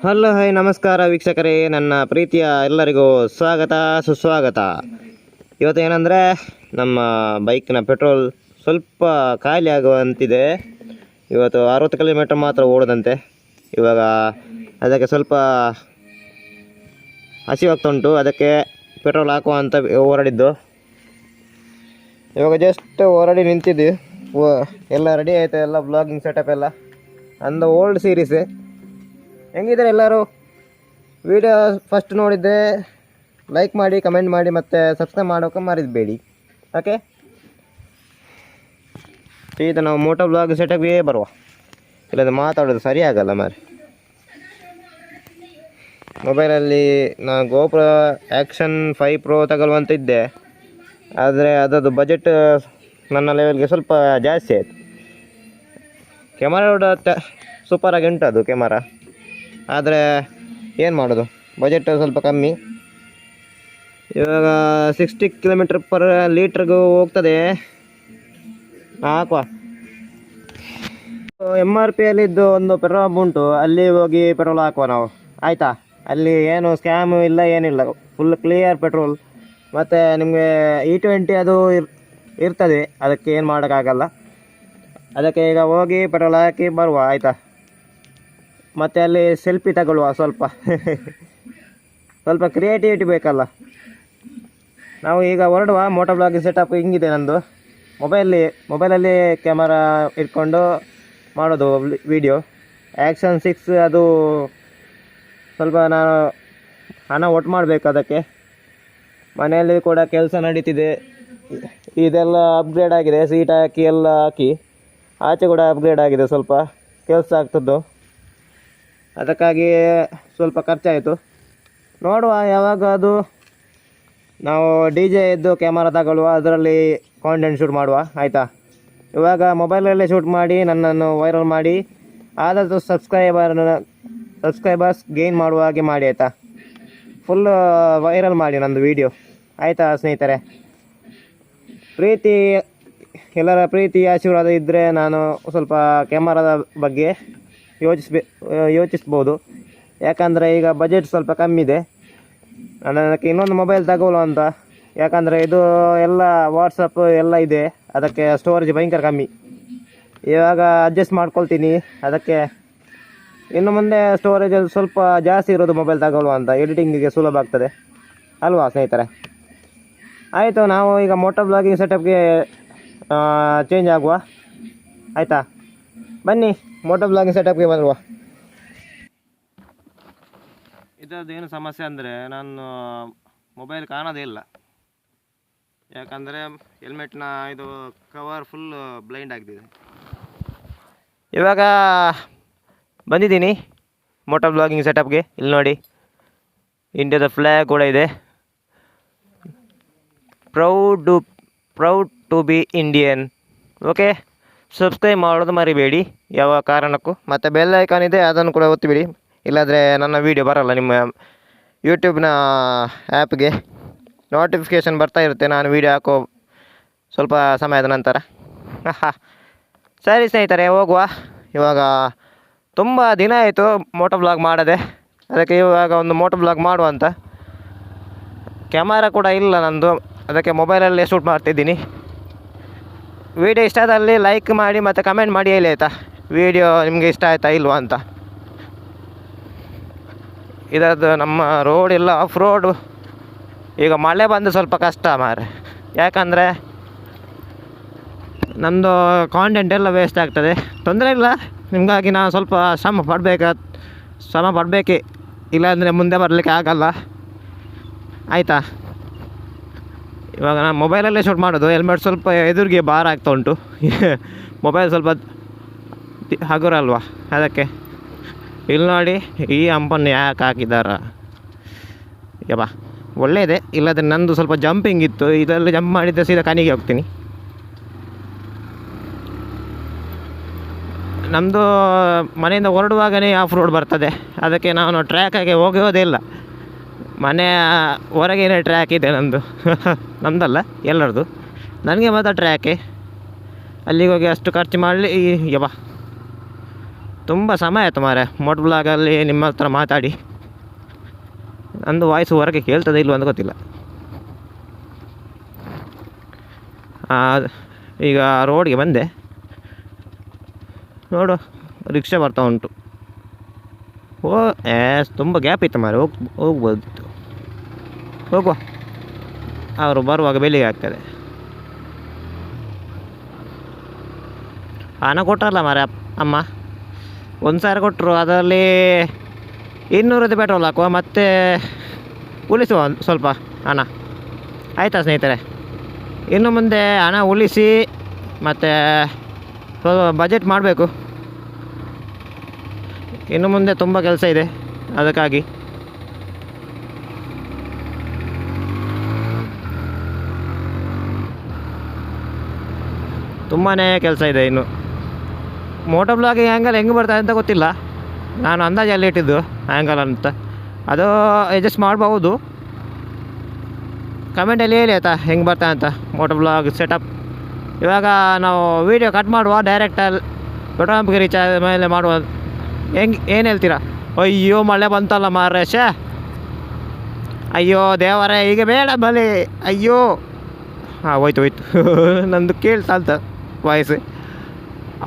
Hello high ನಮಸ್ಕಾರ ವೀಕ್ಷಕರೇ, ನನ್ನ ಪ್ರೀತಿಯ ಎಲ್ಲರಿಗೂ ಸ್ವಾಗತ ಸುಸ್ವಾಗತ. ಇವತ್ತು ಏನಂದರೆ ನಮ್ಮ ಬೈಕ್ನ ಪೆಟ್ರೋಲ್ ಸ್ವಲ್ಪ ಖಾಲಿ ಆಗುವಂತಿದೆ. ಇವತ್ತು 60 ಕಿಲೋಮೀಟರ್ ಮಾತ್ರ ಓಡೋದಂತೆ. ಇವಾಗ ಅದಕ್ಕೆ ಸ್ವಲ್ಪ ಹಸಿವಾಗ್ತಾ ಉಂಟು, ಅದಕ್ಕೆ ಪೆಟ್ರೋಲ್ ಹಾಕುವ ಅಂತ ಹೊರಡಿದ್ದು. ಇವಾಗ ಜಸ್ಟ್ ಹೊರಡಿ ನಿಂತಿದ್ದು, ಎಲ್ಲ ರೆಡಿ ಆಯಿತು, ಎಲ್ಲ ಬ್ಲಾಗಿಂಗ್ ಸೆಟಪ್ ಎಲ್ಲ ಅಂದು ಓಲ್ಡ್ ಸೀರೀಸೇ. ಹೆಂಗಿದ್ದಾರೆ ಎಲ್ಲರೂ? ವಿಡಿಯೋ ಫಸ್ಟ್ ನೋಡಿದ್ದೆ ಲೈಕ್ ಮಾಡಿ, ಕಮೆಂಟ್ ಮಾಡಿ, ಮತ್ತು ಸಬ್ಸ್ಕ್ರೈಬ್ ಮಾಡೋಕೆ ಮರಿಬೇಡಿ. ಓಕೆ, ಈಗ ನಾವು ಮೋಟೋ ಬ್ಲಾಗ್ ಸೆಟಪ್ಗೆ ಬರುವ, ಇಲ್ಲಂದ್ರೆ ಮಾತಾಡೋದು ಸರಿ ಆಗಲ್ಲ ಮಾರೆ. ಮೊಬೈಲಲ್ಲಿ ನಾನು ಗೋಪ್ರೋ ಆ್ಯಕ್ಷನ್ 5 Pro ತಗೊಳ್ಳುವಂತ ಇದ್ದೆ, ಆದರೆ ಅದರದ್ದು ಬಜೆಟ್ ನನ್ನ ಲೆವೆಲ್ಗೆ ಸ್ವಲ್ಪ ಜಾಸ್ತಿ ಆಯಿತು. ಕ್ಯಾಮರಾ ಸೂಪರಾಗಿ ಉಂಟು ಅದು ಕ್ಯಾಮರಾ, ಆದರೆ ಏನು ಮಾಡೋದು, ಬಜೆಟ್ ಸ್ವಲ್ಪ ಕಮ್ಮಿ. ಇವಾಗ 60 km/ಲೀಟ್ರಿಗೂ ಹೋಗ್ತದೆ. ಹಾಕುವ MRPಯಲ್ಲಿದ್ದು ಒಂದು ಪೆಟ್ರೋಲ್ ಪಂಪ್ ಉಂಟು, ಅಲ್ಲಿ ಹೋಗಿ ಪೆಟ್ರೋಲ್ ಹಾಕುವ ನಾವು, ಆಯಿತಾ? ಅಲ್ಲಿ ಏನು ಸ್ಕ್ಯಾಮು ಇಲ್ಲ, ಏನಿಲ್ಲ, ಫುಲ್ ಕ್ಲಿಯರ್ ಪೆಟ್ರೋಲ್. ಮತ್ತು ನಿಮಗೆ E20 ಅದು ಇರ್ತದೆ, ಅದಕ್ಕೆ ಏನು ಮಾಡೋಕ್ಕಾಗಲ್ಲ. ಅದಕ್ಕೆ ಈಗ ಹೋಗಿ ಪೆಟ್ರೋಲ್ ಹಾಕಿ ಬರುವ, ಆಯಿತಾ? ಮತ್ತು ಅಲ್ಲಿ ಸೆಲ್ಫಿ ತಗೊಳ್ಳುವ, ಸ್ವಲ್ಪ ಕ್ರಿಯೇಟಿವಿಟಿ ಬೇಕಲ್ಲ. ನಾವು ಈಗ ಹೊರಡುವ. ಮೋಟೋ ಬ್ಲಾಗಿಂಗ್ ಸೆಟಪ್ ಹಿಂಗಿದೆ ನಂದು. ಮೊಬೈಲಲ್ಲಿ ಕ್ಯಾಮರಾ ಇಟ್ಕೊಂಡು ಮಾಡೋದು ವಿಡಿಯೋ. ಆ್ಯಕ್ಷನ್ 6 ಅದು ಸ್ವಲ್ಪ ನಾನು ಹಣ ಒಟ್ಟು ಮಾಡಬೇಕು ಅದಕ್ಕೆ. ಮನೆಯಲ್ಲಿ ಕೂಡ ಕೆಲಸ ನಡೀತಿದೆ, ಇದೆಲ್ಲ ಅಪ್ಗ್ರೇಡ್ ಆಗಿದೆ, ಸೀಟ್ ಹಾಕಿ ಎಲ್ಲ ಹಾಕಿ, ಆಚೆ ಕೂಡ ಅಪ್ಗ್ರೇಡ್ ಆಗಿದೆ, ಸ್ವಲ್ಪ ಕೆಲಸ ಆಗ್ತದ್ದು. ಅದಕ್ಕಾಗಿ ಸ್ವಲ್ಪ ಖರ್ಚಾಯಿತು. ನೋಡುವ ಯಾವಾಗ ಅದು ನಾವು DJ ಇದ್ದು ಕ್ಯಾಮರಾ ತಗೊಳ್ಳುವ, ಅದರಲ್ಲಿ ಕಾಂಟೆಂಟ್ ಶೂಟ್ ಮಾಡುವ, ಆಯಿತಾ? ಇವಾಗ ಮೊಬೈಲಲ್ಲೇ ಶೂಟ್ ಮಾಡಿ ನನ್ನನ್ನು ವೈರಲ್ ಮಾಡಿ, ಆದಷ್ಟು ಸಬ್ಸ್ಕ್ರೈಬರ್ಸ್ ಗೇನ್ ಮಾಡುವ ಹಾಗೆ ಮಾಡಿ, ಆಯಿತಾ? ಫುಲ್ ವೈರಲ್ ಮಾಡಿ ನಂದು ವೀಡಿಯೋ, ಆಯಿತಾ ಸ್ನೇಹಿತರೆ? ಎಲ್ಲರ ಪ್ರೀತಿ ಆಶೀರ್ವಾದ ಇದ್ದರೆ ನಾನು ಸ್ವಲ್ಪ ಕ್ಯಾಮರಾದ ಬಗ್ಗೆ ಯೋಚಿಸ್ಬೋದು. ಯಾಕಂದರೆ ಈಗ ಬಜೆಟ್ ಸ್ವಲ್ಪ ಕಮ್ಮಿ ಇದೆ, ಅದಕ್ಕೆ ಇನ್ನೊಂದು ಮೊಬೈಲ್ ತಗೊಳ್ಳುವ ಅಂತ. ಯಾಕಂದರೆ ಇದು ಎಲ್ಲ ವಾಟ್ಸಪ್ ಎಲ್ಲ ಇದೆ, ಅದಕ್ಕೆ ಸ್ಟೋರೇಜ್ ಭಯಂಕರ ಕಮ್ಮಿ. ಇವಾಗ ಅಡ್ಜಸ್ಟ್ ಮಾಡ್ಕೊಳ್ತೀನಿ, ಅದಕ್ಕೆ ಇನ್ನು ಮುಂದೆ ಸ್ಟೋರೇಜಲ್ಲಿ ಸ್ವಲ್ಪ ಜಾಸ್ತಿ ಇರೋದು ಮೊಬೈಲ್ ತಗೊಳ್ಳುವ ಅಂತ, ಎಡಿಟಿಂಗಿಗೆ ಸುಲಭ ಆಗ್ತದೆ ಅಲ್ವಾ ಸ್ನೇಹಿತರೆ? ಆಯಿತು, ನಾವು ಈಗ ಮೋಟೋ ಬ್ಲಾಗಿಂಗ್ ಸೆಟಪ್ಗೆ ಚೇಂಜ್ ಆಗುವ, ಆಯಿತಾ? ಬನ್ನಿ ಮೋಟೋ ಬ್ಲಾಗಿಂಗ್ ಸೆಟಪ್ಗೆ ಬರುವ. ಇದರದ್ದು ಏನು ಸಮಸ್ಯೆ ಅಂದರೆ, ನಾನು ಮೊಬೈಲ್ ಕಾಣೋದೇ ಇಲ್ಲ. ಯಾಕಂದರೆ ಹೆಲ್ಮೆಟ್ನ ಇದು ಕವರ್ ಫುಲ್ ಬ್ಲೈಂಡ್ ಆಗಿದೆ. ಇವಾಗ ಬಂದಿದ್ದೀನಿ ಮೋಟೋ ಬ್ಲಾಗಿಂಗ್ ಸೆಟಪ್ಗೆ. ಇಲ್ಲಿ ನೋಡಿ, ಇಂಡಿಯಾದ ಫ್ಲ್ಯಾಗ್ ಕೂಡ ಇದೆ. Proud to be Indian. Okay, subscribe ಮಾಡೋದು ಮರಿಬೇಡಿ ಯಾವ ಕಾರಣಕ್ಕೂ. ಮತ್ತು ಬೆಲ್ ಐಕಾನ್ ಇದೆ, ಅದನ್ನು ಕೂಡ ಒತ್ತಿಬಿಡಿ, ಇಲ್ಲಾಂದರೆ ನನ್ನ ವೀಡಿಯೋ ಬರಲ್ಲ ನಿಮ್ಮ ಯೂಟ್ಯೂಬ್ನ ಆ್ಯಪ್ಗೆ. ನೋಟಿಫಿಕೇಷನ್ ಬರ್ತಾ ಇರುತ್ತೆ ನಾನು ವೀಡಿಯೋ ಹಾಕೋ ಸ್ವಲ್ಪ ಸಮಯದ ನಂತರ. ಸರಿ ಸ್ನೇಹಿತರೆ, ಹೋಗುವ. ಇವಾಗ ತುಂಬ ದಿನ ಆಯಿತು ಮೋಟೋ ಬ್ಲಾಗ್ ಮಾಡದೆ, ಅದಕ್ಕೆ ಇವಾಗ ಒಂದು ಮೋಟೋ ಬ್ಲಾಗ್ ಮಾಡುವ ಅಂತ. ಕ್ಯಾಮರಾ ಕೂಡ ಇಲ್ಲ ನಂದು, ಅದಕ್ಕೆ ಮೊಬೈಲಲ್ಲೇ ಶೂಟ್ ಮಾಡ್ತಿದ್ದೀನಿ. ವಿಡಿಯೋ ಇಷ್ಟ ಆದಲ್ಲಿ ಲೈಕ್ ಮಾಡಿ ಮತ್ತು ಕಮೆಂಟ್ ಮಾಡಿ ಹೇಳಿ, ಆಯಿತಾ? ವಿಡಿಯೋ ನಿಮಗೆ ಇಷ್ಟ ಆಯಿತಾ ಇಲ್ವಾ ಅಂತ. ಇದರದ್ದು ನಮ್ಮ ರೋಡ್ ಎಲ್ಲ ಆಫ್ ರೋಡು. ಈಗ ಮಳೆ ಬಂದು ಸ್ವಲ್ಪ ಕಷ್ಟ ಮಾರೆ, ಯಾಕಂದರೆ ನಮ್ಮದು ಕಾಂಟೆಂಟ್ ಎಲ್ಲ ವೇಸ್ಟ್ ಆಗ್ತದೆ. ತೊಂದರೆ ಇಲ್ಲ, ನಿಮಗಾಗಿ ನಾನು ಸ್ವಲ್ಪ ಶ್ರಮ ಪಡಬೇಕೇ, ಇಲ್ಲಾಂದರೆ ಮುಂದೆ ಬರಲಿಕ್ಕೆ ಆಗಲ್ಲ, ಆಯಿತಾ? ಇವಾಗ ನಾನು ಮೊಬೈಲಲ್ಲೇ ಶೂಟ್ ಮಾಡೋದು. ಹೆಲ್ಮೆಟ್ ಸ್ವಲ್ಪ ಎದುರಿಗೆ ಭಾರ ಆಗ್ತಾ ಉಂಟು, ಮೊಬೈಲ್ ಸ್ವಲ್ಪ ಹಗುರ ಅಲ್ವಾ, ಅದಕ್ಕೆ. ಇಲ್ಲಿ ನೋಡಿ, ಈ ಹಂಪನ್ನು ಯಾಕೆ ಹಾಕಿದಾರ ಯಪ್ಪ, ಒಳ್ಳೆಯದೇ. ಇಲ್ಲದ್ರೆ ನಂದು ಸ್ವಲ್ಪ ಜಂಪಿಂಗ್ ಇತ್ತು, ಇದರಲ್ಲಿ ಜಂಪ್ ಮಾಡಿದರೆ ಸೀದಾ ಕನಿಗೆ ಹೋಗ್ತೀನಿ. ನಮ್ಮದು ಮನೆಯಿಂದ ಹೊರಡುವಾಗಲೇ ಆಫ್ ರೋಡ್ ಬರ್ತದೆ, ಅದಕ್ಕೆ ನಾನು ಟ್ರ್ಯಾಕಾಗೆ ಹೋಗೋದೇ ಇಲ್ಲ. ಮನೆಯ ಹೊರಗೇನೆ ಟ್ರ್ಯಾಕ್ ಇದೆ ನಂದು, ನಮ್ಮದಲ್ಲ ಎಲ್ಲರದು. ನನಗೆ ಮಾತ್ರ ಟ್ರ್ಯಾಕೆ, ಅಲ್ಲಿಗೆ ಹೋಗಿ ಅಷ್ಟು ಖರ್ಚು ಮಾಡಲಿ ಯವ್ವ. ತುಂಬ ಸಮಯ ಆಯಿತು ಮಾರೆ ಮೋಟೋ ಬ್ಲಾಗಲ್ಲಿ ನಿಮ್ಮ ಹತ್ರ ಮಾತಾಡಿ. ನಂದು ವಾಯ್ಸ್ ಹೊರಗೆ ಕೇಳ್ತದೆ ಇಲ್ವ ಅಂತ ಗೊತ್ತಿಲ್ಲ. ಈಗ ರೋಡ್ಗೆ ಬಂದೆ, ನೋಡು ರಿಕ್ಷಾ ಬರ್ತಾ ಉಂಟು. ತುಂಬ ಗ್ಯಾಪ್ ಇತ್ತು ಮಾರೆ, ಹೋಗ್ಬೋದಿತ್ತು. ಹೋಗುವ, ಅವರು ಬರುವಾಗ ಬೆಳಿಗ್ಗೆ ಆಗ್ತದೆ. ಹಣ ಕೊಟ್ಟರಲ್ಲ ಮಾರೆ ಅಮ್ಮ, 1,000 ಕೊಟ್ಟರು. ಅದರಲ್ಲಿ 200 ಪೆಟ್ರೋಲ್ ಹಾಕುವ, ಮತ್ತು ಉಳಿಸುವ ಸ್ವಲ್ಪ ಹಣ. ಆಯಿತಾ ಸ್ನೇಹಿತರೆ? ಇನ್ನು ಮುಂದೆ ಹಣ ಉಳಿಸಿ ಮತ್ತು ಬಜೆಟ್ ಮಾಡಬೇಕು. ಇನ್ನು ಮುಂದೆ ತುಂಬ ಕೆಲಸ ಇದೆ, ಅದಕ್ಕಾಗಿ ತುಂಬಾ ಕೆಲಸ ಇದೆ. ಇನ್ನು ಮೋಟೋ ಬ್ಲಾಗಿಂಗ್ ಆ್ಯಂಗಲ್ ಹೆಂಗೆ ಬರ್ತದೆ ಅಂತ ಗೊತ್ತಿಲ್ಲ. ನಾನು ಅಂದಾಜಲ್ಲಿ ಇಟ್ಟಿದ್ದು ಆ್ಯಂಗಲ್ ಅಂತ, ಅದು ಅಡ್ಜಸ್ಟ್ ಮಾಡ್ಬೋದು. ಕಮೆಂಟಲ್ಲಿ ಹೇಳಿ ಆಯಿತಾ ಹೆಂಗೆ ಬರ್ತಾ ಅಂತ ಮೋಟೋ ಬ್ಲಾಗ್ ಸೆಟಪ್. ಇವಾಗ ನಾವು ವೀಡಿಯೋ ಕಟ್ ಮಾಡುವ, ಡೈರೆಕ್ಟಲ್ಲಿ ಪೆಟ್ರೋಲ್ ಪಂಪ್ಗೆ ರೀಚ್ ಆದ ಮೇಲೆ ಮಾಡುವ. ಏನು ಹೇಳ್ತೀರಾ? ಅಯ್ಯೋ ಮಳೆ ಬಂತಲ್ಲ ಮಾರೇಶ, ಅಯ್ಯೋ ದೇವರೇ, ಈಗ ಬೇಡ ಬಲಿ. ಅಯ್ಯೋ ಹೋಯ್ತು ನಂದು ಕೇಳ್ತಾ ಅಂತ ವಾಯ್ಸ್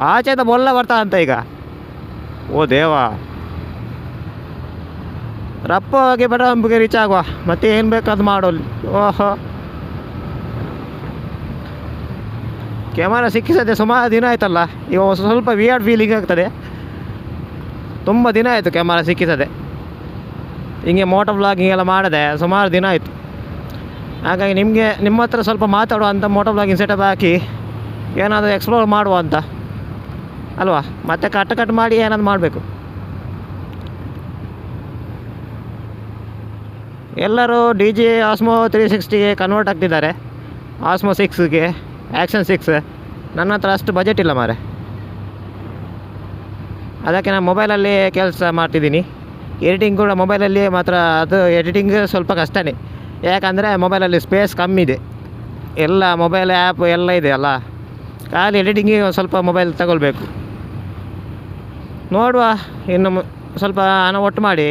ಆಚೆದ ಮೊಲ್ಲ ಬರ್ತಾ ಅಂತ ಈಗ. ಓ ದೇವ, ರಪ್ಪವಾಗಿ ಪೆಟ್ರೋಲ್ ಪಂಪ್ಗೆ ರೀಚ್ ಆಗುವ, ಮತ್ತೆ ಏನು ಬೇಕು ಅದು ಮಾಡೋಲ್ಲ. ಓಹೋ, ಕ್ಯಾಮರಾ ಸಿಕ್ಕಿಸದೆ ಸುಮಾರು ದಿನ ಆಯ್ತಲ್ಲ. ಈಗ ಸ್ವಲ್ಪ ವಿಯರ್ಡ್ ಫೀಲಿಂಗ್ ಆಗ್ತದೆ. ತುಂಬ ದಿನ ಆಯಿತು ಕ್ಯಾಮರಾ ಸಿಕ್ಕಿಸದೆ. ಹಿಂಗೆ ಮೋಟೋ ಬ್ಲಾಗಿಂಗ್ ಎಲ್ಲ ಮಾಡದೆ ಸುಮಾರು ದಿನ ಆಯಿತು. ಹಾಗಾಗಿ ನಿಮ್ಮ ಹತ್ರ ಸ್ವಲ್ಪ ಮಾತಾಡುವ ಅಂತ ಮೋಟೋ ಬ್ಲಾಗಿಂಗ್ ಸೆಟಪ್ ಹಾಕಿ ಏನಾದರೂ ಎಕ್ಸ್ಪ್ಲೋರ್ ಮಾಡುವ ಅಂತ ಅಲ್ವಾ. ಮತ್ತೆ ಕಟ್ ಮಾಡಿ ಏನಾದ್ರು ಮಾಡಬೇಕು. ಎಲ್ಲರೂ DJ ಆಸ್ಮೋ 360ಗೆ ಕನ್ವರ್ಟ್ ಆಗ್ತಿದ್ದಾರೆ, ಆಸ್ಮೋ 6ಗೆ, ಆ್ಯಕ್ಷನ್ 6. ನನ್ನ ಹತ್ರ ಅಷ್ಟು ಬಜೆಟ್ ಇಲ್ಲ ಮಾರೆ. ಅದಕ್ಕೆ ನಾನು ಮೊಬೈಲಲ್ಲಿ ಕೆಲಸ ಮಾಡ್ತಿದ್ದೀನಿ. ಎಡಿಟಿಂಗ್ ಕೂಡ ಮೊಬೈಲಲ್ಲಿ ಮಾತ್ರ. ಅದು ಎಡಿಟಿಂಗ್ ಸ್ವಲ್ಪ ಕಷ್ಟನೇ, ಯಾಕಂದರೆ ಮೊಬೈಲಲ್ಲಿ ಸ್ಪೇಸ್ ಕಮ್ಮಿ ಇದೆ. ಎಲ್ಲ ಮೊಬೈಲ್ ಆ್ಯಪ್ ಎಲ್ಲ ಇದೆ ಅಲ್ಲ, ಖಾಲಿ ಎಡಿಟಿಂಗಿಗೆ ಸ್ವಲ್ಪ ಮೊಬೈಲ್ ತಗೊಳ್ಬೇಕು. ನೋಡುವ, ಇನ್ನು ಸ್ವಲ್ಪ ಹಣ ಒಟ್ಟು ಮಾಡಿ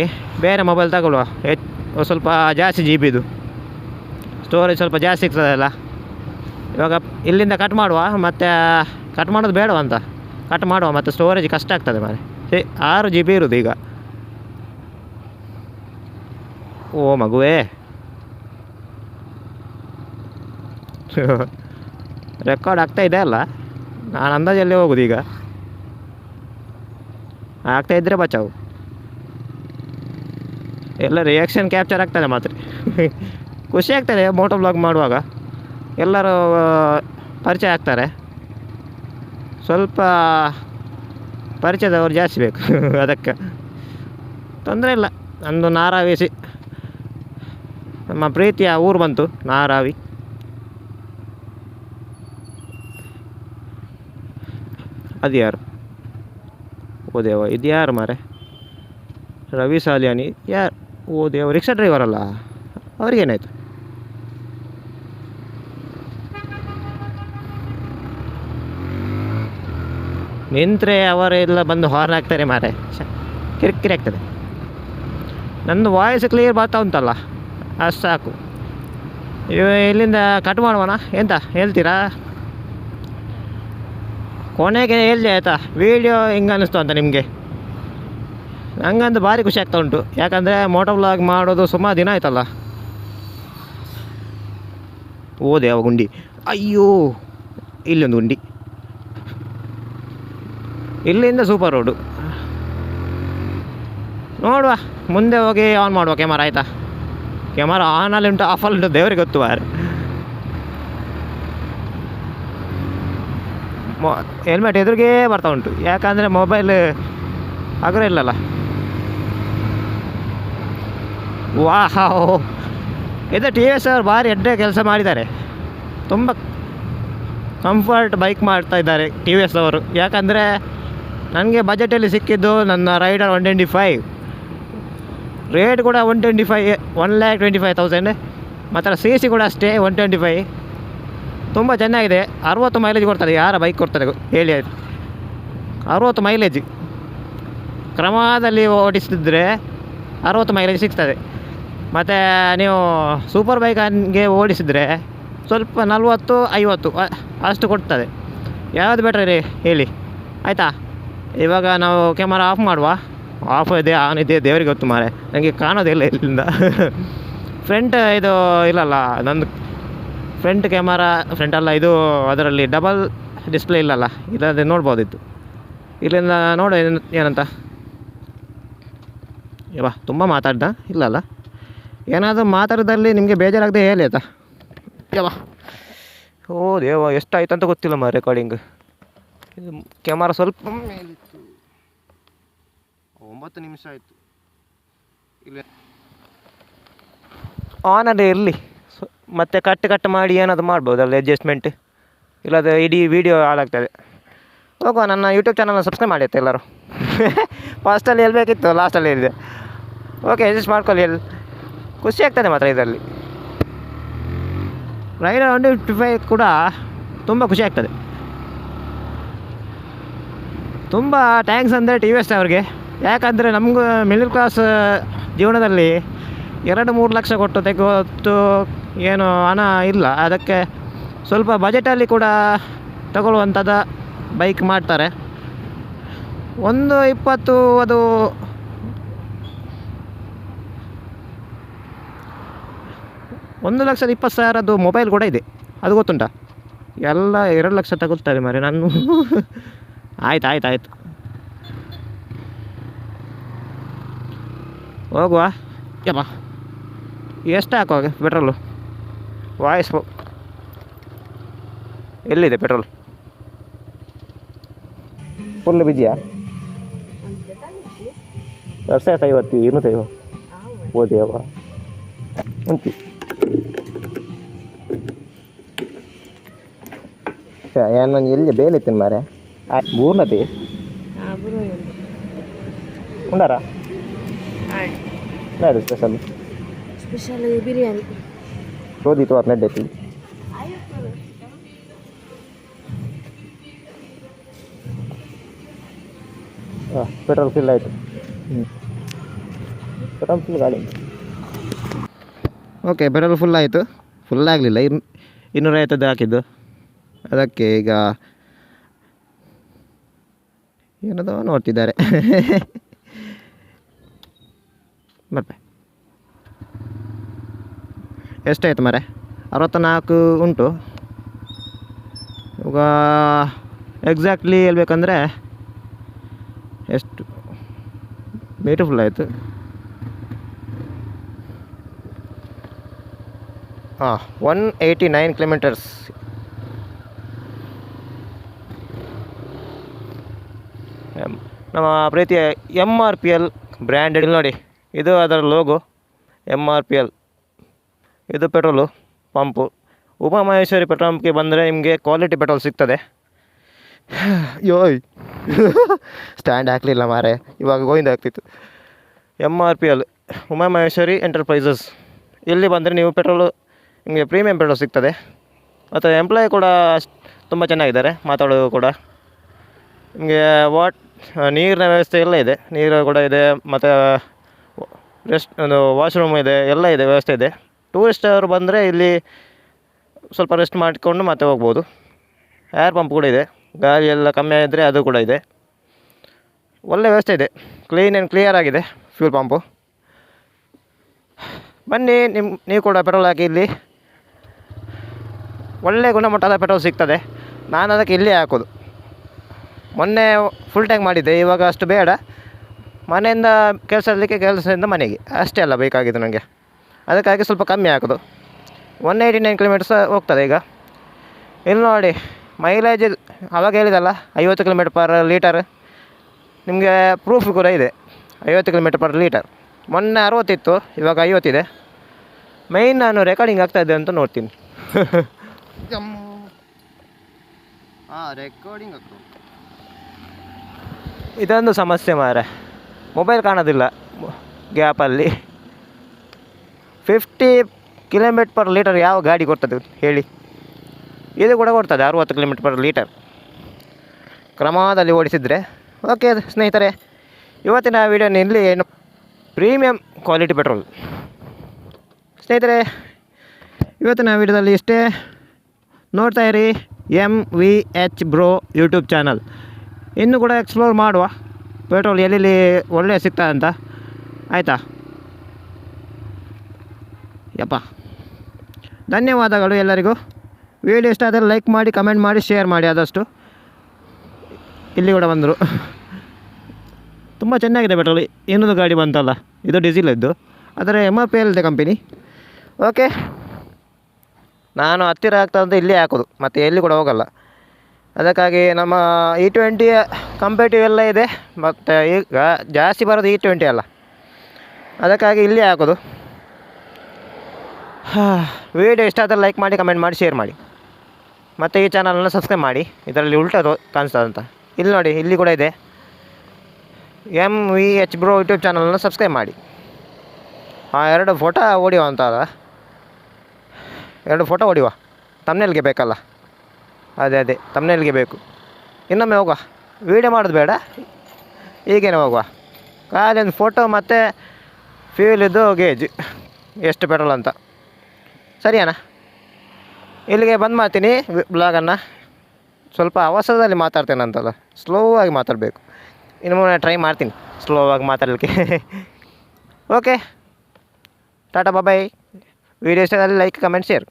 ಬೇರೆ ಮೊಬೈಲ್ ತಗೊಳ್ಳುವ. ಸ್ವಲ್ಪ ಜಾಸ್ತಿ GB ಸ್ಟೋರೇಜ್ ಸ್ವಲ್ಪ ಜಾಸ್ತಿ ಸಿಗ್ತದಲ್ಲ. ಇವಾಗ ಇಲ್ಲಿಂದ ಕಟ್ ಮಾಡುವ, ಮತ್ತು ಕಟ್ ಮಾಡೋದು ಬೇಡವ ಅಂತ ಕಟ್ ಮಾಡುವ, ಮತ್ತು ಸ್ಟೋರೇಜ್ ಕಷ್ಟ ಆಗ್ತದೆ ಮಾರೆ. 6 GB ಇರೋದು ಈಗ. ಓ ಮಗುವೇ, ರೆಕಾರ್ಡ್ ಆಗ್ತಾಯಿದೆ ಅಲ್ಲ. ನಾನು ಅಂದಾಜಲ್ಲಿ ಹೋಗೋದು ಈಗ. ಆಗ್ತಾಯಿದ್ರೆ ಬಚಾವು. ಎಲ್ಲ ರಿಯಾಕ್ಷನ್ ಕ್ಯಾಪ್ಚರ್ ಆಗ್ತದೆ ಮಾತ್ರ. ಖುಷಿ ಆಗ್ತದೆ ಮೋಟೋ ಬ್ಲಾಗ್ ಮಾಡುವಾಗ. ಎಲ್ಲರೂ ಪರಿಚಯ ಆಗ್ತಾರೆ. ಸ್ವಲ್ಪ ಪರಿಚಯದವರು ಜಾಸ್ತಿ ಬೇಕು. ಅದಕ್ಕೆ ತೊಂದರೆ ಇಲ್ಲ. ನಂದು ನಾರಾವಿ ನಮ್ಮ ಪ್ರೀತಿಯ ಊರು ಬಂತು, ನಾರಾವಿ. ಅದು ಯಾರು? ಓ ದೇವ, ಇದು ಯಾರು ಮಾರೆ? ರವಿ ಸಾಲಿಯಾನಿ ಯಾರು? ಓ ದೇವ, ರಿಕ್ಷಾ ಡ್ರೈವರ್ ಅಲ್ಲ, ಅವ್ರಿಗೇನಾಯ್ತು? ನಿಂತರೆ ಅವರೆಲ್ಲ ಬಂದು ಹಾರ್ನ್ ಹಾಕ್ತಾರೆ ಮಾರೆ, ಕಿರಿಕಿರಿ ಆಗ್ತದೆ. ನಂದು ವಾಯ್ಸ್ ಕ್ಲಿಯರ್ ಬರ್ತಾ ಉಂಟಲ್ಲ, ಅಷ್ಟು ಸಾಕು. ಇಲ್ಲಿಂದ ಕಟ್ ಮಾಡುವಣ ಎಂತ ಹೇಳ್ತೀರಾ? ಕೊನೆಗೆ ಹೇಳಿ ಆಯಿತಾ ವೀಡಿಯೋ ಹೆಂಗೆ ಅನ್ನಿಸ್ತು ಅಂತ ನಿಮಗೆ? ನಂಗಂತೂ ಭಾರಿ ಖುಷಿ ಆಗ್ತಾ ಉಂಟು, ಯಾಕಂದರೆ ಮೋಟೋ ಬ್ಲಾಗ್ ಮಾಡೋದು ಸುಮಾರು ದಿನ ಆಯ್ತಲ್ಲ. ಓ ದೇವ, ಗುಂಡಿ. ಅಯ್ಯೋ, ಇಲ್ಲೊಂದು ಗುಂಡಿ. ಇಲ್ಲಿಂದ ಸೂಪರ್ ರೋಡು. ನೋಡುವ, ಮುಂದೆ ಹೋಗಿ ಆನ್ ಮಾಡುವ ಕ್ಯಾಮರಾ. ಆಯಿತಾ? ಕ್ಯಾಮರಾ ಆನಲ್ಲಿ ಉಂಟು ಆಫಲ್ಲಿ ಉಂಟು ದೇವರಿಗೆ ಗೊತ್ತು. ಬಾರೆ ಹೆಲ್ಮೆಟ್ ಎದುರಿಗೆ ಬರ್ತಾ ಉಂಟು, ಯಾಕಂದರೆ ಮೊಬೈಲ್ ಹಗುರ ಇಲ್ಲಲ್ಲ. ವಾಹ್, ಇದು TVS ಅವರು ಭಾರಿ ಎಡ್ಡೆ ಕೆಲಸ ಮಾಡಿದ್ದಾರೆ. ತುಂಬ ಕಂಫರ್ಟ್ ಬೈಕ್ ಮಾಡ್ತಾ ಇದ್ದಾರೆ TVS ಅವರು. ಯಾಕಂದರೆ ನನಗೆ ಬಜೆಟಲ್ಲಿ ಸಿಕ್ಕಿದ್ದು ನನ್ನ ರೈಡರ್ 125. ರೇಟ್ ಕೂಡ 125, 1,25,000. ಮತ್ತು CC ಕೂಡ ಅಷ್ಟೇ 125. ತುಂಬ ಚೆನ್ನಾಗಿದೆ. 60 ಮೈಲೇಜ್ ಕೊಡ್ತದೆ. ಯಾರ ಬೈಕ್ ಕೊಡ್ತಾರೆ ಹೇಳಿ? 60 ಮೈಲೇಜ್ ಕ್ರಮದಲ್ಲಿ ಓಡಿಸಿದ್ರೆ 60 ಮೈಲೇಜ್ ಸಿಗ್ತದೆ. ಮತ್ತು ನೀವು ಸೂಪರ್ ಬೈಕ್ಗೆ ಓಡಿಸಿದರೆ ಸ್ವಲ್ಪ 40-50 ಅಷ್ಟು ಕೊಡ್ತದೆ. ಯಾವುದು ಬೆಟ್ರ್ ರೀ ಹೇಳಿ, ಆಯಿತಾ? ಇವಾಗ ನಾವು ಕ್ಯಾಮರಾ ಆಫ್ ಮಾಡುವ. ಆಫ್ ಇದೆ ಆನ್ ಇದೆ ದೇವರಿಗೆ ಗೊತ್ತು ಮಾರೆ, ನನಗೆ ಕಾಣೋದಿಲ್ಲ ಇಲ್ಲಿಂದ. ಫ್ರಂಟ್ ಇದು ಇಲ್ಲಲ್ಲ ನಂದು, ಫ್ರಂಟ್ ಕ್ಯಾಮರಾ ಫ್ರಂಟ್ ಅಲ್ಲ ಇದು, ಅದರಲ್ಲಿ ಡಬಲ್ ಡಿಸ್ಪ್ಲೇ ಇಲ್ಲಲ್ಲ, ಇಲ್ಲದೆ ನೋಡ್ಬೋದಿತ್ತು. ಇಲ್ಲಿಂದ ನೋಡು ಏನಂತ. ಯವ್ವ ತುಂಬ ಮಾತಾಡ್ದ ಇಲ್ಲಲ್ಲ, ಏನಾದರೂ ಮಾತಾಡಿದಲ್ಲಿ ನಿಮಗೆ ಬೇಜಾರಾಗದೆ ಹೇಳಿ ಆಯ್ತಾ? ಯವ್ವ ಓ ದೇವ, ಎಷ್ಟಾಯ್ತು ಅಂತ ಗೊತ್ತಿಲ್ಲ ಮಾ ರೆಕಾರ್ಡಿಂಗ್. ಇದು ಕ್ಯಾಮರಾ ಸ್ವಲ್ಪ ಮೇಲಿತ್ತು, 9 ನಿಮಿಷ ಆಯಿತು. ಇಲ್ಲ ಆನಲ್ಲೇ ಇರಲಿ, ಮತ್ತೆ ಕಟ್ ಮಾಡಿ ಏನಾದರೂ ಮಾಡ್ಬೋದಲ್ಲ ಅಡ್ಜಸ್ಟ್ಮೆಂಟ್, ಇಲ್ಲದ ಇಡೀ ವಿಡಿಯೋ ಹಾಳಾಗ್ತದೆ. ಹೋಗುವ, ನನ್ನ ಯೂಟ್ಯೂಬ್ ಚಾನಲ್ನ ಸಬ್ಸ್ಕ್ರೈಬ್ ಮಾಡಿ ಆಯ್ತು ಎಲ್ಲರೂ. ಫಸ್ಟಲ್ಲಿ ಹೇಳ್ಬೇಕಿತ್ತು, ಲಾಸ್ಟಲ್ಲಿ ಹೇಳಿದೆ. ಓಕೆ, ಅಡ್ಜಸ್ಟ್ ಮಾಡ್ಕೊಳ್ಳಿ. ಖುಷಿ ಆಗ್ತದೆ ಮಾತ್ರ ಇದರಲ್ಲಿ. ರೈಡರ್ 155 ಕೂಡ ತುಂಬ ಖುಷಿ ಆಗ್ತದೆ. ತುಂಬ ಥ್ಯಾಂಕ್ಸ್ ಅಂದರೆ ಟಿ ವಿ ಎಸ್ ಅವ್ರಿಗೆ. ಯಾಕಂದರೆ ನಮಗೂ ಮಿಡಲ್ ಕ್ಲಾಸ್ ಜೀವನದಲ್ಲಿ 2-3 ಲಕ್ಷ ಕೊಟ್ಟು ತೆಗೆದು ಏನು ಹಣ ಇಲ್ಲ. ಅದಕ್ಕೆ ಸ್ವಲ್ಪ ಬಜೆಟಲ್ಲಿ ಕೂಡ ತಗೊಳ್ಳುವಂಥದ್ದು ಬೈಕ್ ಮಾಡ್ತಾರೆ. 120 ಅದು 1,20,000 ಮೊಬೈಲ್ ಕೂಡ ಇದೆ, ಅದು ಗೊತ್ತುಂಟಾ? ಎಲ್ಲ 2 ಲಕ್ಷ ತಗೊಳ್ತಾರೆ ಮಾರೆ ನಾನು. ಆಯ್ತು ಹೋಗುವ. ಯಪ್ಪ ಎಷ್ಟು ಹಾಕುವಾಗ ಪೆಟ್ರೋಲು? ವಾಯ್ಸ್ ಎಲ್ಲಿದೆ ಪೆಟ್ರೋಲ್? ಫುಲ್ ಬಿಜಿಯಾ? 250 250 ಓದಿಯವ್ವ ಉಂಟು. ನಾನು ಎಲ್ಲಿ ಬೇಲಿತ್ತೇನೆ ಮಾರೆ ಮೂರ್ನತಿ ಉಂಡಾರಾ? ಯಾರು ಸ್ಪೆಷಲ್ ಬಿರಿಯಾನಿ ರೋದಿತ್ತು 12 ಐತಿ. ಪೆಟ್ರೋಲ್ ಫಿಲ್ ಆಯಿತು. ಪೆಟ್ರೋಲ್ ಫುಲ್ ಗಾಡಿ. ಓಕೆ, ಪೆಟ್ರೋಲ್ ಫುಲ್ ಆಯಿತು. ಫುಲ್ ಆಗಲಿಲ್ಲ, 250 ಹಾಕಿದ್ದು. ಅದಕ್ಕೆ ಈಗ ಏನದೋ ನೋಡ್ತಿದ್ದಾರೆ. ಮತ್ತೆ ಎಷ್ಟಾಯಿತು ಮರೆ? 64 ಉಂಟು. ಇವಾಗ ಎಕ್ಸಾಕ್ಟ್ಲಿ ಹೇಳ್ಬೇಕಂದ್ರೆ ಎಷ್ಟು ಬ್ಯೂಟಿಫುಲ್ ಆಯಿತು. 189 ಕಿಲೋಮೀಟರ್ಸ್. ನಮ್ಮ ಪ್ರೀತಿಯ MRPL ಬ್ರ್ಯಾಂಡೆಡ್ ನೋಡಿ, ಇದು ಅದರ ಲೋಗೋ MRPL. ಇದು ಪೆಟ್ರೋಲು ಪಂಪು. ಉಮಾಮಹೇಶ್ವರಿ ಪೆಟ್ರೋಲ್ ಪಂಪ್ಗೆ ಬಂದರೆ ನಿಮಗೆ ಕ್ವಾಲಿಟಿ ಪೆಟ್ರೋಲ್ ಸಿಗ್ತದೆ. ಯೋಯ್ ಸ್ಟ್ಯಾಂಡ್ ಹಾಕಲಿಲ್ಲ ಮಾರೆ, ಇವಾಗ ಗೋವಿಂದ ಆಗ್ತಿತ್ತು. MRPL Umamaheshwari enterprises. ಇಲ್ಲಿ ಬಂದರೆ ನೀವು ಪೆಟ್ರೋಲು ನಿಮಗೆ ಪ್ರೀಮಿಯಂ ಪೆಟ್ರೋಲ್ ಸಿಗ್ತದೆ. ಮತ್ತು ಎಂಪ್ಲಾಯ್ ಕೂಡ ತುಂಬ ಚೆನ್ನಾಗಿದ್ದಾರೆ, ಮಾತಾಡೋದು ಕೂಡ. ನಿಮಗೆ ನೀರಿನ ವ್ಯವಸ್ಥೆ ಎಲ್ಲ ಇದೆ, ನೀರು ಕೂಡ ಇದೆ. ಮತ್ತು ಒಂದು ವಾಶ್ರೂಮ್ ಇದೆ, ಎಲ್ಲ ಇದೆ, ವ್ಯವಸ್ಥೆ ಇದೆ. ಟೂರಿಸ್ಟ್ ಅವರು ಬಂದರೆ ಇಲ್ಲಿ ಸ್ವಲ್ಪ ರೆಸ್ಟ್ ಮಾಡಿಕೊಂಡು ಮತ್ತೆ ಹೋಗ್ಬೋದು. ಏರ್ ಪಂಪ್ ಕೂಡ ಇದೆ, ಗಾಳಿ ಎಲ್ಲ ಕಮ್ಮಿ ಆಗಿದ್ದರೆ ಅದು ಕೂಡ ಇದೆ. ಒಳ್ಳೆ ವ್ಯವಸ್ಥೆ ಇದೆ, ಕ್ಲೀನ್ ಆ್ಯಂಡ್ ಕ್ಲಿಯರ್ ಆಗಿದೆ ಫ್ಯೂಲ್ ಪಂಪು. ಬನ್ನಿ, ನೀವು ಕೂಡ ಪೆಟ್ರೋಲ್ ಹಾಕಿ. ಇಲ್ಲಿ ಒಳ್ಳೆ ಗುಣಮಟ್ಟದ ಪೆಟ್ರೋಲ್ ಸಿಗ್ತದೆ. ನಾನು ಅದಕ್ಕೆ ಇಲ್ಲೇ ಹಾಕೋದು. ಮೊನ್ನೆ ಫುಲ್ ಟ್ಯಾಂಕ್ ಮಾಡಿದ್ದೆ, ಇವಾಗ ಅಷ್ಟು ಬೇಡ. ಮನೆಯಿಂದ ಕೆಲಸದಿಂದ ಮನೆಗೆ ಅಷ್ಟೇ ಅಲ್ಲ ಬೇಕಾಗಿದ್ದು ನನಗೆ, ಅದಕ್ಕಾಗಿ ಸ್ವಲ್ಪ ಕಮ್ಮಿ ಹಾಕೋದು. 189 ಕಿಲೋಮೀಟರ್ಸ್ ಹೋಗ್ತದೆ ಈಗ. ಇಲ್ಲಿ ನೋಡಿ ಮೈಲೇಜ್ ಅವಾಗ ಹೇಳಿದಲ್ಲ 50 ಕಿಲೋಮೀಟರ್ ಪರ್ ಲೀಟರ್. ನಿಮಗೆ ಪ್ರೂಫ್ ಕೂಡ ಇದೆ, 50 ಕಿಲೋಮೀಟರ್ ಪರ್ ಲೀಟರ್. ಮೊನ್ನೆ 60 ಇತ್ತು, ಇವಾಗ 50 ಇದೆ. ಮೈನ್ ನಾನು ರೆಕಾರ್ಡಿಂಗ್ ಆಗ್ತಾಯಿದೆ ಅಂತ ನೋಡ್ತೀನಿ. ರೆಕಾರ್ಡಿಂಗ್ ಆಗ್ತದೆ. ಇದೊಂದು ಸಮಸ್ಯೆ ಮಾರೆ, ಮೊಬೈಲ್ ಕಾಣೋದಿಲ್ಲ ಗ್ಯಾಪಲ್ಲಿ. 50 ಕಿಲೋಮೀಟರ್ ಪರ್ ಲೀಟರ್ ಯಾವ ಗಾಡಿ ಕೊಡ್ತದೆ ಹೇಳಿ? ಇದು ಕೂಡ ಕೊಡ್ತದೆ 60 ಕಿಲೋಮೀಟರ್ ಪರ್ ಲೀಟರ್ ಕ್ರಮದಲ್ಲಿ ಓಡಿಸಿದರೆ. ಓಕೆ ಸ್ನೇಹಿತರೆ, ಇವತ್ತಿನ ವೀಡಿಯೋನ ಇಲ್ಲಿ ಏನು ಪ್ರೀಮಿಯಂ ಕ್ವಾಲಿಟಿ ಪೆಟ್ರೋಲ್. ಸ್ನೇಹಿತರೆ, ಇವತ್ತಿನ ವೀಡಿಯೋದಲ್ಲಿ ಇಷ್ಟೇ. ನೋಡ್ತಾ ಇರಿ MVH ಬ್ರೋ ಯೂಟ್ಯೂಬ್ ಚಾನಲ್. ಇನ್ನೂ ಕೂಡ ಎಕ್ಸ್ಪ್ಲೋರ್ ಮಾಡುವ ಪೆಟ್ರೋಲ್ ಎಲ್ಲೆಲ್ಲಿ ಒಳ್ಳೆಯ ಸಿಗ್ತದೆ ಅಂತ. ಆಯಿತಾ? ಯಪ್ಪ, ಧನ್ಯವಾದಗಳು ಎಲ್ಲರಿಗೂ. ವಿಡಿಯೋ ಇಷ್ಟ ಆದರೆ ಲೈಕ್ ಮಾಡಿ, ಕಮೆಂಟ್ ಮಾಡಿ, ಶೇರ್ ಮಾಡಿ ಆದಷ್ಟು. ಇಲ್ಲಿ ಕೂಡ ಬಂದರು. ತುಂಬ ಚೆನ್ನಾಗಿದೆ ಪೆಟ್ರೋಲ್. ಇನ್ನೊಂದು ಗಾಡಿ ಬಂತಲ್ಲ, ಇದು ಡೀಸೆಲ್ ಇದ್ದು, ಆದರೆ MRPL ಕಂಪನಿ. ಓಕೆ, ನಾನು ಹತ್ತಿರ ಆಗ್ತಾ ಅಂತ ಇಲ್ಲೇ ಹಾಕೋದು, ಮತ್ತು ಎಲ್ಲಿ ಕೂಡ ಹೋಗಲ್ಲ. ಅದಕ್ಕಾಗಿ ನಮ್ಮ E20 ಕಂಪೇಟಿವ್ ಎಲ್ಲ ಇದೆ, ಮತ್ತು ಈಗ ಜಾಸ್ತಿ ಬರೋದು E20 ಅಲ್ಲ, ಅದಕ್ಕಾಗಿ ಇಲ್ಲೇ ಹಾಕೋದು. ವಿಡಿಯೋ ಇಷ್ಟ ಆದರೆ ಲೈಕ್ ಮಾಡಿ, ಕಮೆಂಟ್ ಮಾಡಿ, ಶೇರ್ ಮಾಡಿ, ಮತ್ತು ಈ ಚಾನಲನ್ನು ಸಬ್ಸ್ಕ್ರೈಬ್ ಮಾಡಿ. ಇದರಲ್ಲಿ ಉಲ್ಟದು ಕಾಣಿಸ್ತದಂತ ಇಲ್ಲಿ ನೋಡಿ, ಇಲ್ಲಿ ಕೂಡ ಇದೆ MVH ಬ್ರೋ ಯೂಟ್ಯೂಬ್ ಚಾನಲನ್ನು ಸಬ್ಸ್ಕ್ರೈಬ್ ಮಾಡಿ. 2 ಫೋಟೋ ಹೊಡಿಯುವ ಅಂತ ಅಲ್ಲ, 2 ಫೋಟೋ ಹೊಡಿಯುವ, ತಮ್ನೇಲ್ಗೆ ಬೇಕಲ್ಲ. ಅದೇ ತಮ್ನೇಲ್ಗೆ ಬೇಕು. ಇನ್ನೊಮ್ಮೆ ಹೋಗುವ, ವೀಡಿಯೋ ಮಾಡೋದು ಬೇಡ, ಈಗೇನೆ ಹೋಗುವ. ಖಾಲಿ ಒಂದು ಫೋಟೋ ಮತ್ತು ಫ್ಯೂಲಿದ್ದು ಗೇಜ್ ಎಷ್ಟು ಪೆಟ್ರೋಲ್ ಅಂತ. ಸರಿಯಾನಾ? ಇಲ್ಲಿಗೆ ಬಂದು ಮಾಡ್ತೀನಿ ಬ್ಲಾಗನ್ನು. ಸ್ವಲ್ಪ ಅವಸರದಲ್ಲಿ ಮಾತಾಡ್ತೇನೆ ಅಂತಲ್ಲ, ಸ್ಲೋ ಆಗಿ ಮಾತಾಡಬೇಕು. ಇನ್ನು ಮುಂದೆ ಟ್ರೈ ಮಾಡ್ತೀನಿ ಸ್ಲೋ ಆಗಿ ಮಾತಾಡಲಿಕ್ಕೆ. Okay, tata bye. ವಿಡಿಯೋ ಇಷ್ಟದಲ್ಲಿ ಲೈಕ್, ಕಮೆಂಟ್, ಶೇರ್.